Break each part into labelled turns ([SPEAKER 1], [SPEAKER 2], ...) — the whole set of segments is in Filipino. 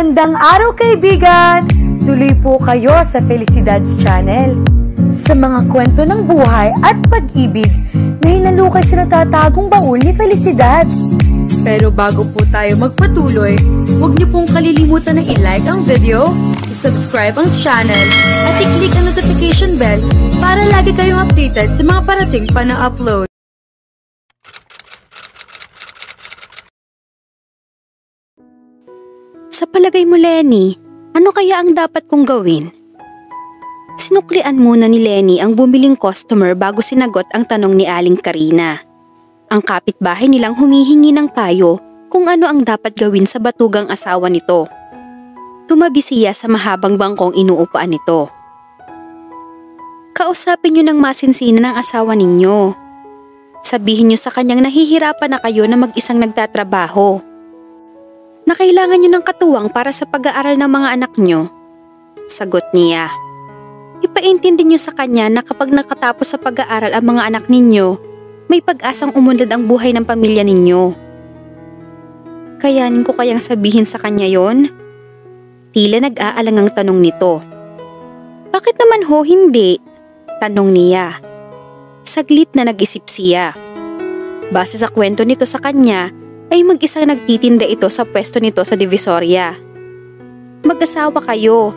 [SPEAKER 1] Magandang araw kaibigan! Tuloy po kayo sa Felicidad's Channel. Sa mga kwento ng buhay at pag-ibig na hinalukay sa natatagong baul ni Felicidad. Pero bago po tayo magpatuloy, huwag niyo pong kalilimutan na i-like ang video, i-subscribe ang channel, at i-click ang notification bell para lagi kayong updated sa mga parating pa na upload.
[SPEAKER 2] Sa palagay mo, Lenny, ano kaya ang dapat kong gawin? Sinuklian muna ni Lenny ang bumiling customer bago sinagot ang tanong ni Aling Karina. Ang kapitbahay nilang humihingi ng payo kung ano ang dapat gawin sa batugang asawa nito. Tumabi siya sa mahabang bangkong inuupuan nito. Kausapin niyo ng masinsinan ng asawa ninyo. Sabihin niyo sa kanyang nahihirapan na kayo na mag-isang nagtatrabaho. Na kailangan niyo ng katuwang para sa pag-aaral ng mga anak niyo. Sagot niya. Ipaintindi niyo sa kanya na kapag nakatapos sa pag-aaral ang mga anak ninyo, may pag-asang umunlad ang buhay ng pamilya ninyo. Kayanin ko kayang sabihin sa kanya yon? Tila nag-aalang ang tanong nito. Bakit naman ho hindi? Tanong niya. Saglit na nag-isip siya. Base sa kwento nito sa kanya, ay mag-isang nagtitinda ito sa pwesto nito sa Divisoria. Mag-asawa kayo.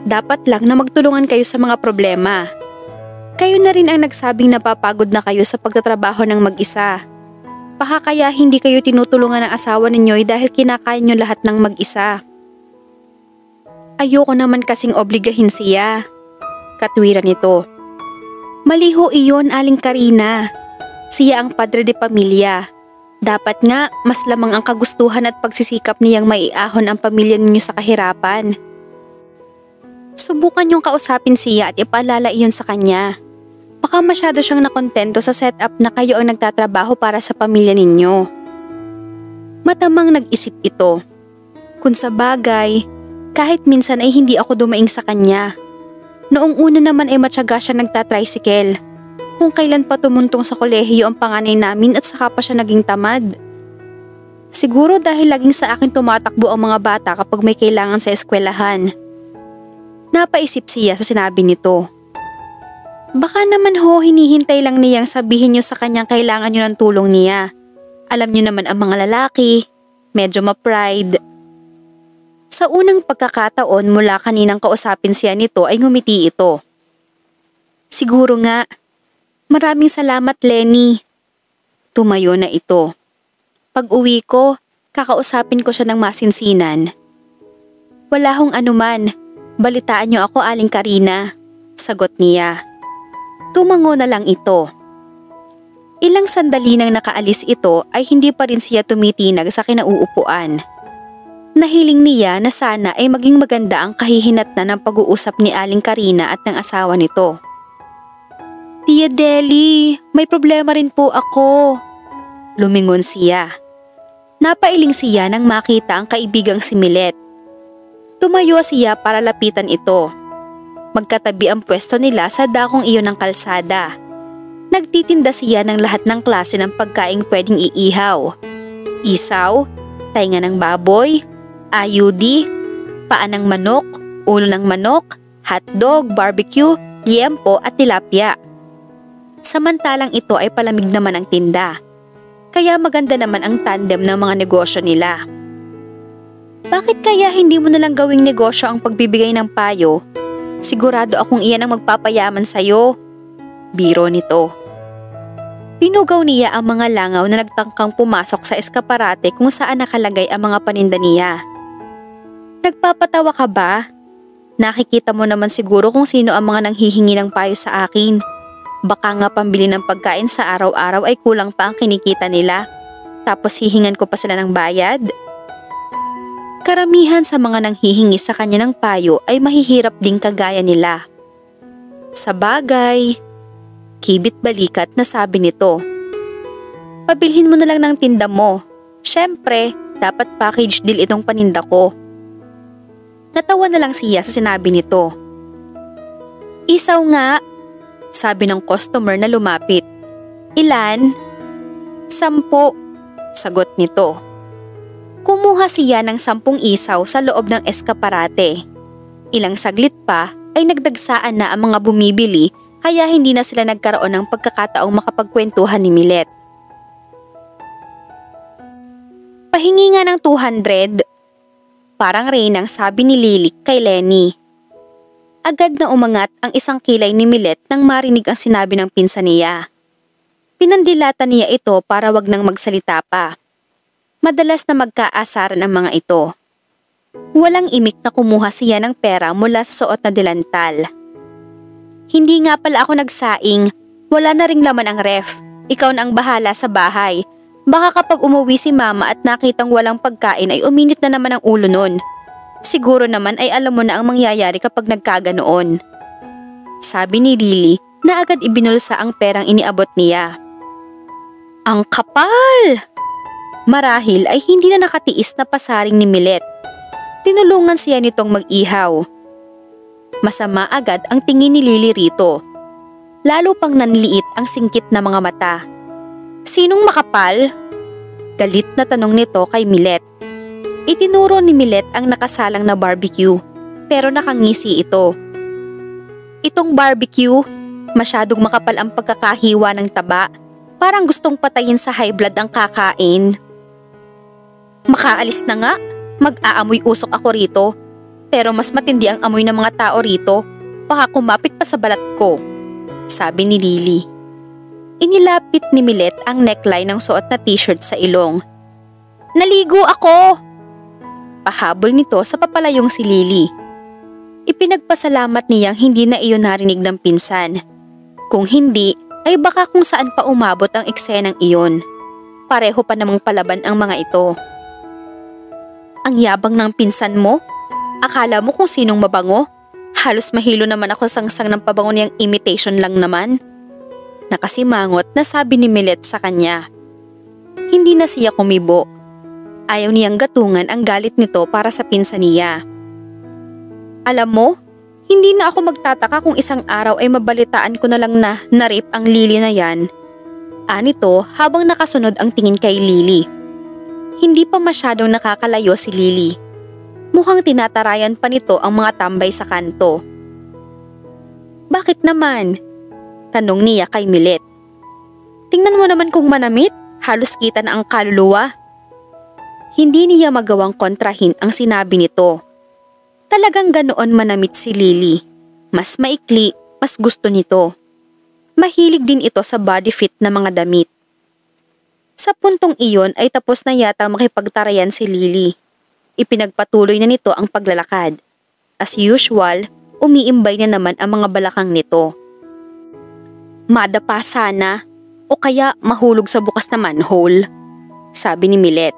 [SPEAKER 2] Dapat lang na magtulungan kayo sa mga problema. Kayo na rin ang nagsabing napapagod na kayo sa pagtatrabaho ng mag-isa. Baka kaya hindi kayo tinutulungan ng asawa ninyo dahil kinakain nyo lahat ng mag-isa. Ayoko naman kasing obligahin siya. Katwiran nito. Maliho iyon, Aling Karina. Siya ang padre de pamilya. Dapat nga, mas lamang ang kagustuhan at pagsisikap niyang maiahon ang pamilya ninyo sa kahirapan. Subukan niyong kausapin siya at ipaalala iyon sa kanya. Baka masyado siyang nakontento sa setup na kayo ang nagtatrabaho para sa pamilya ninyo. Matamang nag-isip ito. Kung sa bagay, kahit minsan ay hindi ako dumaing sa kanya. Noong una naman ay matyaga siya nagtatricycle. Kung kailan pa tumuntong sa kolehiyo ang panganay namin at saka pa siya naging tamad. Siguro dahil laging sa akin tumatakbo ang mga bata kapag may kailangan sa eskwelahan. Napaisip siya sa sinabi nito. Baka naman ho hinihintay lang niyang sabihin niyo sa kanyang kailangan niyo ng tulong niya. Alam niyo naman ang mga lalaki, medyo ma-pride. Sa unang pagkakataon mula kaninang kausapin siya nito ay ngumiti ito. Siguro nga. Maraming salamat, Lenny. Tumayo na ito. Pag-uwi ko, kakausapin ko siya ng masinsinan. Wala hong anuman. Balitaan niyo ako, Aling Karina. Sagot niya. Tumango na lang ito. Ilang sandali nang nakaalis ito ay hindi pa rin siya tumitinag sa kinauupuan. Nahiling niya na sana ay maging maganda ang kahihinatnan ng pag-uusap ni Aling Karina at ng asawa nito. Tia Deli, may problema rin po ako. Lumingon siya. Napailing siya nang makita ang kaibigang si Milet. Tumayo siya para lapitan ito. Magkatabi ang pwesto nila sa dakong iyon ng kalsada. Nagtitinda siya ng lahat ng klase ng pagkaing pwedeng iihaw. Isaw, tainga ng baboy, ayudi, paa ng manok, ulo ng manok, hotdog, barbecue, liempo at tilapia. Samantalang ito ay palamig naman ang tinda. Kaya maganda naman ang tandem ng mga negosyo nila. Bakit kaya hindi mo nalang gawing negosyo ang pagbibigay ng payo? Sigurado akong iyan ang magpapayaman sa'yo. Biro nito. Pinugaw niya ang mga langaw na nagtangkang pumasok sa eskaparate kung saan nakalagay ang mga paninda niya. Nagpapatawa ka ba? Nakikita mo naman siguro kung sino ang mga nanghihingi ng payo sa akin. Baka nga pambili ng pagkain sa araw-araw ay kulang pa ang kinikita nila. Tapos hihingan ko pa sila ng bayad? Karamihan sa mga nanghihingi sa kanya ng payo ay mahihirap ding kagaya nila. Sa bagay, kibit balikat na sabi nito. Pabilhin mo na lang ng tinda mo. Siyempre, dapat package deal itong paninda ko. Natawa na lang siya sa sinabi nito. Isaw nga. Sabi ng customer na lumapit. Ilan? 10, sagot nito. Kumuha siya ng 10 isaw sa loob ng eskaparate. Ilang saglit pa ay nagdagsaan na ang mga bumibili kaya hindi na sila nagkaroon ng pagkakataong makapagkwentuhan ni Milet. Pahingi nga ng 200. Parang reynang sabi ni Lily kay Lenny. Agad na umangat ang isang kilay ni Milet nang marinig ang sinabi ng pinsan niya. Pinandilatan niya ito para wag nang magsalita pa. Madalas na magkaasaran ang mga ito. Walang imik na kumuha siya ng pera mula sa suot na dilantal. Hindi nga pala ako nagsaing, wala na ring laman ang ref. Ikaw na ang bahala sa bahay. Baka kapag umuwi si mama at nakitang walang pagkain ay uminit na naman ang ulo nun. Siguro naman ay alam mo na ang mangyayari kapag nagkaganoon. Sabi ni Lily na agad ibinulsa ang perang iniabot niya. Ang kapal! Marahil ay hindi na nakatiis na pasaring ni Milet. Tinulungan siya nitong mag-ihaw. Masama agad ang tingin ni Lily rito. Lalo pang nanliit ang singkit na mga mata. Sinong makapal? Galit na tanong nito kay Milet. Itinuro ni Milet ang nakasalang na barbecue, pero nakangisi ito. Itong barbecue, masyadong makapal ang pagkakahiwa ng taba. Parang gustong patayin sa high blood ang kakain. Makaalis na nga, mag-aamoy usok ako rito. Pero mas matindi ang amoy ng mga tao rito. Baka kumapit pa sa balat ko, sabi ni Lily. Inilapit ni Milet ang neckline ng suot na t-shirt sa ilong. Naligo ako! Pahabol nito sa papalayong si Lily. Ipinagpasalamat niyang hindi na iyon narinig ng pinsan. Kung hindi, ay baka kung saan pa umabot ang eksenang iyon. Pareho pa namang palaban ang mga ito. Ang yabang ng pinsan mo? Akala mo kung sinong mabango? Halos mahilo naman ako sangsang ng pabango niyang imitation lang naman. Nakasimangot na sabi ni Milet sa kanya. Hindi na siya kumibo. Ayaw niyang gatungan ang galit nito para sa pinsan niya. Alam mo, hindi na ako magtataka kung isang araw ay mabalitaan ko na lang na na-rape ang Lily na yan. Anito habang nakasunod ang tingin kay Lily. Hindi pa masyadong nakakalayo si Lily. Mukhang tinatarayan pa nito ang mga tambay sa kanto. Bakit naman? Tanong niya kay Milet. Tingnan mo naman kung manamit, halos kita na ang kaluluwa. Hindi niya magawang kontrahin ang sinabi nito. Talagang ganoon manamit si Lily. Mas maikli, mas gusto nito. Mahilig din ito sa body fit na mga damit. Sa puntong iyon ay tapos na yata makipagtarayan si Lily. Ipinagpatuloy na nito ang paglalakad. As usual, umiimbay na naman ang mga balakang nito. Madapa sana o kaya mahulog sa bukas na manhole, sabi ni Milet.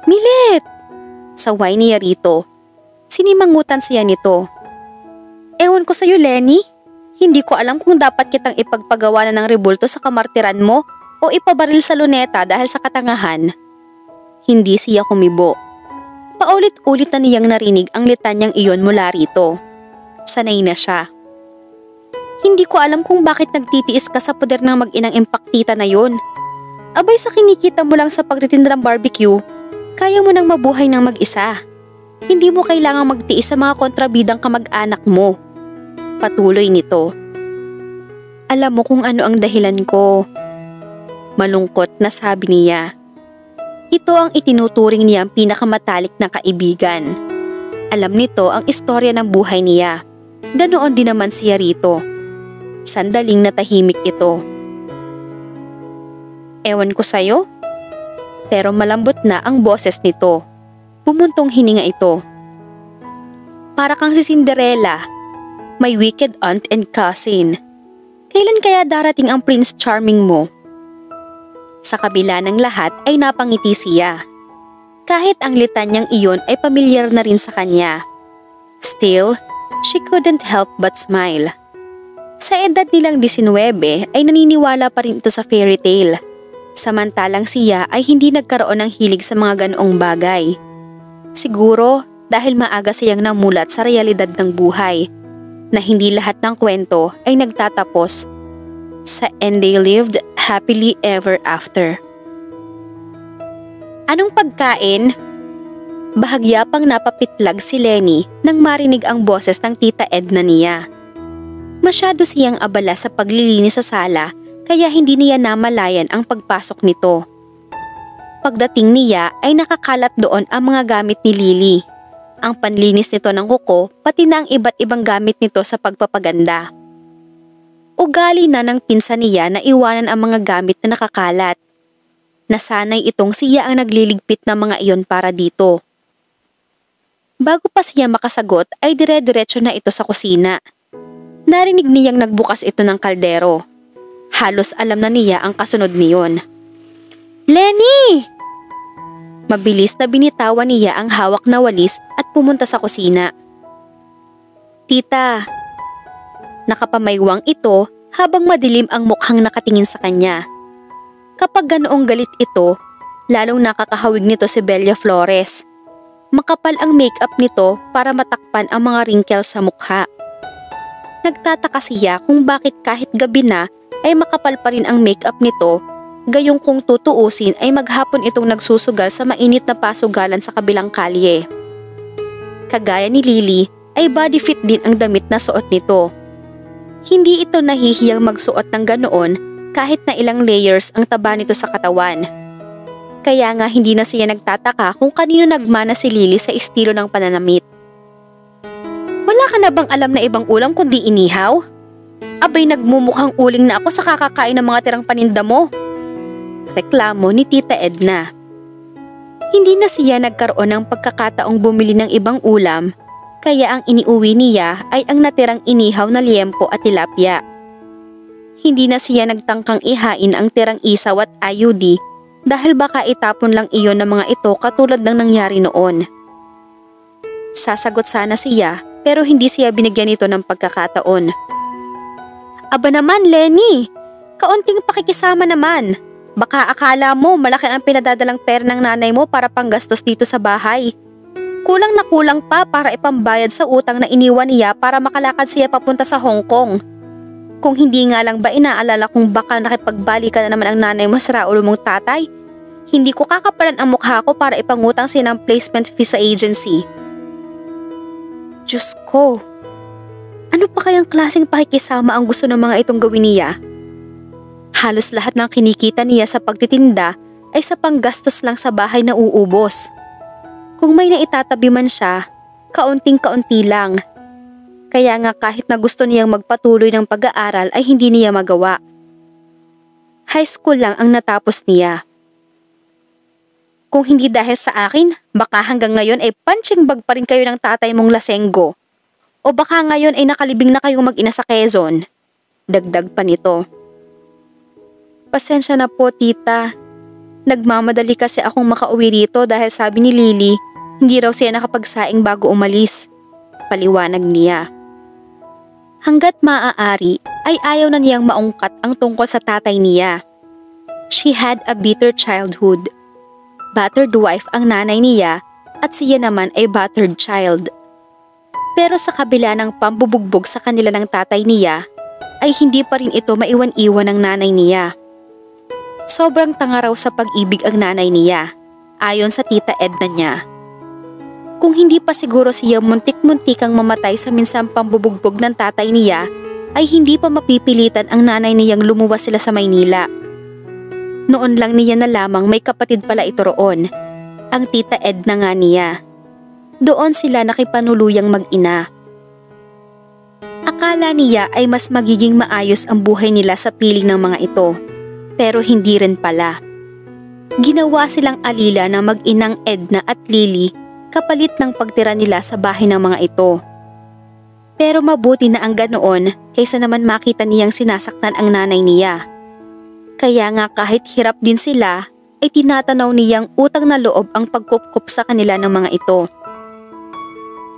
[SPEAKER 2] Milet! Saway niya rito. Sinimangutan siya nito. Ewan ko sa'yo, Lenny. Hindi ko alam kung dapat kitang ipagpagawa na ng rebulto sa kamartiran mo o ipabaril sa luneta dahil sa katangahan. Hindi siya kumibo. Paulit-ulit na niyang narinig ang litanyang iyon mula rito. Sanay na siya. Hindi ko alam kung bakit nagtitiis ka sa poder ng mag-inang impaktita na yun. Abay sa kinikita mo lang sa pagtitinda ng barbecue, kaya mo nang mabuhay ng mag-isa. Hindi mo kailangang magtiis sa mga kontrabidang kamag-anak mo. Patuloy nito. Alam mo kung ano ang dahilan ko. Malungkot na sabi niya. Ito ang itinuturing niyang pinakamatalik na kaibigan. Alam nito ang istorya ng buhay niya. Ganoon din naman siya rito. Sandaling natahimik ito. Ewan ko sa'yo, pero malambot na ang boses nito. Pumuntong hininga ito. Para kang si Cinderella, my wicked aunt and cousin. Kailan kaya darating ang Prince Charming mo? Sa kabila ng lahat ay napangiti siya. Kahit ang litanyang iyon ay pamilyar na rin sa kanya. Still, she couldn't help but smile. Sa edad nilang 19 ay naniniwala pa rin ito sa fairy tale. Samantalang siya ay hindi nagkaroon ng hilig sa mga ganoong bagay. Siguro dahil maaga siyang namulat sa realidad ng buhay, na hindi lahat ng kwento ay nagtatapos sa "and they lived happily ever after." Anong pagkain? Bahagya pang napapitlag si Lenny nang marinig ang boses ng Tita Edna niya. Masyado siyang abala sa paglilinis sa sala kaya hindi niya namalayan ang pagpasok nito. Pagdating niya ay nakakalat doon ang mga gamit ni Lily. Ang panlinis nito ng kuko pati na ang iba't ibang gamit nito sa pagpapaganda. Ugali na ng pinsan niya na iwanan ang mga gamit na nakakalat. Nasanay itong siya ang nagliligpit ng mga iyon para dito. Bago pa siya makasagot ay dire-diretso na ito sa kusina. Narinig niyang nagbukas ito ng kaldero. Halos alam na niya ang kasunod niyon. "Lenny!" Mabilis na binitawan niya ang hawak na walis at pumunta sa kusina. "Tita." Nakapamaywang ito habang madilim ang mukhang nakatingin sa kanya. Kapag ganoong galit ito, lalong nakakahawig nito si Bella Flores. Makapal ang makeup nito para matakpan ang mga wrinkles sa mukha. Nagtataka siya kung bakit kahit gabi na ay makapal pa rin ang makeup nito, gayong kung tutuusin ay maghapon itong nagsusugal sa mainit na pasugalan sa kabilang kalye. Kagaya ni Lily ay body fit din ang damit na suot nito. Hindi ito nahihiyang magsuot ng ganoon kahit na ilang layers ang taba nito sa katawan. Kaya nga hindi na siya nagtataka kung kanino nagmana si Lily sa estilo ng pananamit. "Wala ka na bang alam na ibang ulam kundi inihaw? Abay nagmumukhang uling na ako sa kakakain ng mga tirang paninda mo." Reklamo ni Tita Edna. Hindi na siya nagkaroon ng pagkakataong bumili ng ibang ulam, kaya ang iniuwi niya ay ang natirang inihaw na liempo at tilapia. Hindi na siya nagtangkang ihain ang tirang isaw at ayudi dahil baka itapon lang iyon ng mga ito katulad ng nangyari noon. Sasagot sana siya pero hindi siya binigyan nito ng pagkakataon. "Aba naman, Lenny! Kaunting pakikisama naman. Baka akala mo malaki ang pinadadalang pera ng nanay mo para panggastos dito sa bahay. Kulang na kulang pa para ipambayad sa utang na iniwan niya para makalakad siya papunta sa Hong Kong. Kung hindi nga lang ba inaalala kung baka nakipagbalikan na naman ang nanay mo sa raulo mong tatay, hindi ko kakapalan ang mukha ko para ipangutang siya ng placement fee sa agency." Diyos ko, ano pa kayang klaseng pakikisama ang gusto ng mga itong gawin niya? Halos lahat ng kinikita niya sa pagtitinda ay sa panggastos lang sa bahay na uubos. Kung may naitatabi man siya, kaunting-kaunti lang. Kaya nga kahit na gusto niyang magpatuloy ng pag-aaral ay hindi niya magawa. High school lang ang natapos niya. "Kung hindi dahil sa akin, baka hanggang ngayon ay punching bag pa rin kayo ng tatay mong lasenggo. O baka ngayon ay nakalibing na kayong mag-ina sa Quezon." Dagdag pa nito. "Pasensya na po, tita. Nagmamadali kasi akong makauwi rito dahil sabi ni Lily, hindi raw siya nakapagsaing bago umalis." Paliwanag niya. Hanggat maaari ay ayaw na niyang maungkat ang tungkol sa tatay niya. She had a bitter childhood. Battered wife ang nanay niya at siya naman ay battered child. Pero sa kabila ng pambubugbog sa kanila ng tatay niya, ay hindi pa rin ito maiwan-iwan ng nanay niya. Sobrang tanga raw sa pag-ibig ang nanay niya, ayon sa Tita Edna niya. Kung hindi pa siguro siya muntik-muntikang mamatay sa minsang pambubugbog ng tatay niya, ay hindi pa mapipilitan ang nanay niyang lumuwas sila sa Maynila. Noon lang niya na lamang may kapatid pala ito roon, ang Tita Edna nga niya. Doon sila nakipanuluyang mag-ina. Akala niya ay mas magiging maayos ang buhay nila sa piling ng mga ito, pero hindi rin pala. Ginawa silang alila ng mag-inang Edna at Lily kapalit ng pagtira nila sa bahay ng mga ito. Pero mabuti na ang ganoon kaysa naman makita niyang sinasaktan ang nanay niya. Kaya nga kahit hirap din sila, ay tinatanaw niyang utang na loob ang pagkupkup sa kanila ng mga ito.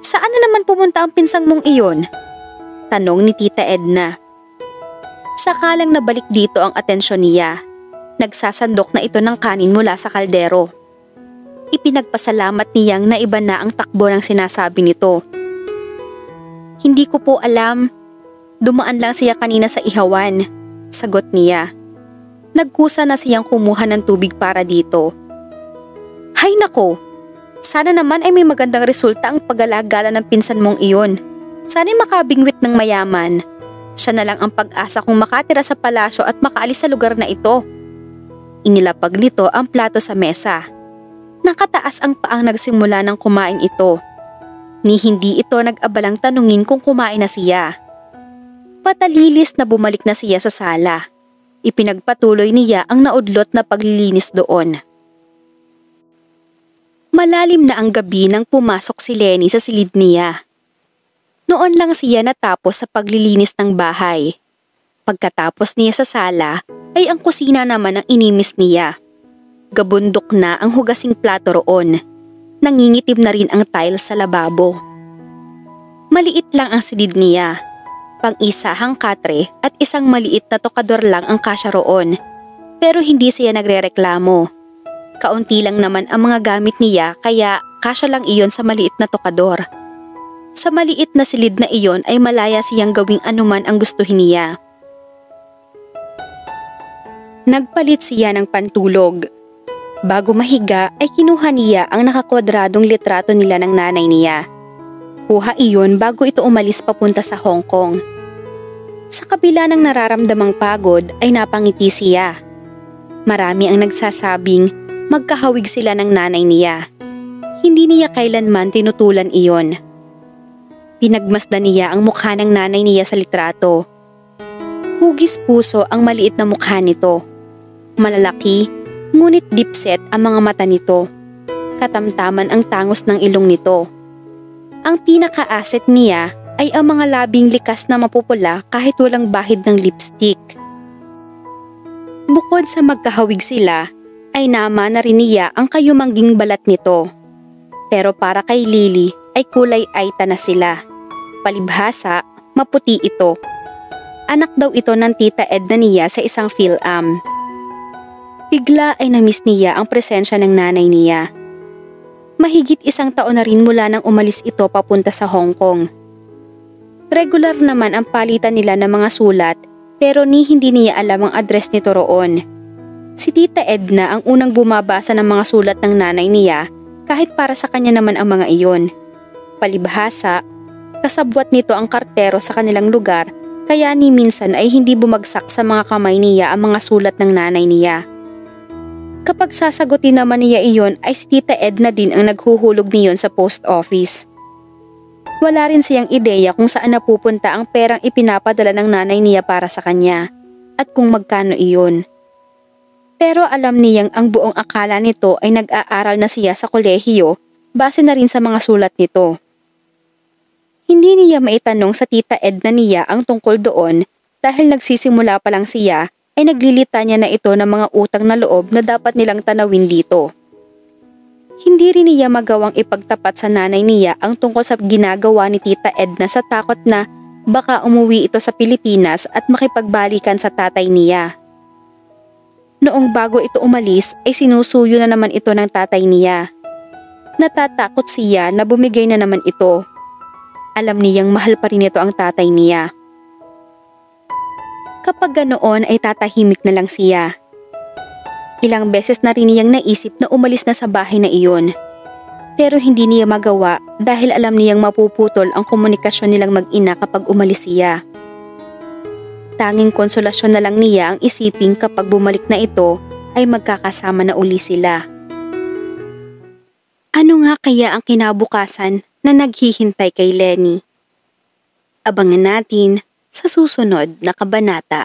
[SPEAKER 2] "Saan na naman pumunta ang pinsang mong iyon?" tanong ni Tita Edna. Sakalang nabalik dito ang atensyon niya. Nagsasandok na ito ng kanin mula sa kaldero. Ipinagpasalamat niyang naiba na ang takbo ng sinasabi nito. "Hindi ko po alam. Dumaan lang siya kanina sa ihawan," sagot niya. Nagkusa na siyang kumuha ng tubig para dito. "Hay nako! Sana naman ay may magandang resulta ang pag-alagala ng pinsan mong iyon. Sana'y makabingwit ng mayaman. Siya na lang ang pag-asa kung makatira sa palasyo at makaalis sa lugar na ito. Inilapag nito ang plato sa mesa. Nakataas ang paang nagsimula ng kumain ito. Ni hindi ito nag-abalang tanungin kung kumain na siya. Patalilis na bumalik na siya sa sala. Ipinagpatuloy niya ang naudlot na paglilinis doon. Malalim na ang gabi nang pumasok si Lenny sa silid niya. Noon lang siya natapos sa paglilinis ng bahay. Pagkatapos niya sa sala, ay ang kusina naman ang inimis niya. Gabundok na ang hugasing plato roon. Nangingitim na rin ang tile sa lababo. Maliit lang ang silid niya. Pang-isahang katre at isang maliit na tokador lang ang kasya roon. Pero hindi siya nagrereklamo. Kaunti lang naman ang mga gamit niya kaya kasya lang iyon sa maliit na tokador. Sa maliit na silid na iyon ay malaya siyang gawing anuman ang gustuhin niya. Nagpalit siya ng pantulog. Bago mahiga ay kinuha niya ang nakakwadradong litrato nila ng nanay niya. Kuha iyon bago ito umalis papunta sa Hong Kong. Sa kabila ng nararamdamang pagod ay napangiti siya. Marami ang nagsasabing magkahawig sila ng nanay niya. Hindi niya kailanman tinutulan iyon. Pinagmasdan niya ang mukha ng nanay niya sa litrato. Hugis puso ang maliit na mukha nito. Malalaki, ngunit deep-set ang mga mata nito. Katamtaman ang tangos ng ilong nito. Ang pinaka-asset niya ay ang mga labing likas na mapupula kahit walang bahid ng lipstick. Bukod sa magkahawig sila, ay nama na rin niya ang kayumangging balat nito. Pero para kay Lily ay kulay aita na sila. Palibhasa, maputi ito. Anak daw ito ng tita Edna niya sa isang PhilAm. Bigla ay namiss niya ang presensya ng nanay niya. Mahigit 1 taon na rin mula nang umalis ito papunta sa Hong Kong. Regular naman ang palitan nila ng mga sulat pero hindi niya alam ang address nito roon. Si tita Edna ang unang bumabasa ng mga sulat ng nanay niya kahit para sa kanya naman ang mga iyon. Palibhasa, kasabwat nito ang kartero sa kanilang lugar kaya ni minsan ay hindi bumagsak sa mga kamay niya ang mga sulat ng nanay niya. Kapag sasagutin naman niya iyon ay si tita Edna din ang naghuhulog niyon sa post office. Wala rin siyang ideya kung saan napupunta ang perang ipinapadala ng nanay niya para sa kanya at kung magkano iyon. Pero alam niyang ang buong akala nito ay nag-aaral na siya sa kolehiyo base na rin sa mga sulat nito. Hindi niya maitanong sa tita Edna niya ang tungkol doon dahil nagsisimula pa lang siya ay naglilita niya na ito ng mga utang na loob na dapat nilang tanawin dito. Hindi rin niya magawang ipagtapat sa nanay niya ang tungkol sa ginagawa ni tita Edna sa takot na baka umuwi ito sa Pilipinas at makipagbalikan sa tatay niya. Noong bago ito umalis ay sinusuyo na naman ito ng tatay niya. Natatakot siya na bumigay na naman ito. Alam niyang mahal pa rin ito ang tatay niya. Kapag ganoon ay tatahimik na lang siya. Ilang beses na rin niyang naisip na umalis na sa bahay na iyon. Pero hindi niya magawa dahil alam niyang mapuputol ang komunikasyon nilang mag-ina kapag umalis siya. Tanging konsolasyon na lang niya ang isiping kapag bumalik na ito ay magkakasama na uli sila. Ano nga kaya ang kinabukasan na naghihintay kay Lenny? Abangan natin sa susunod na kabanata.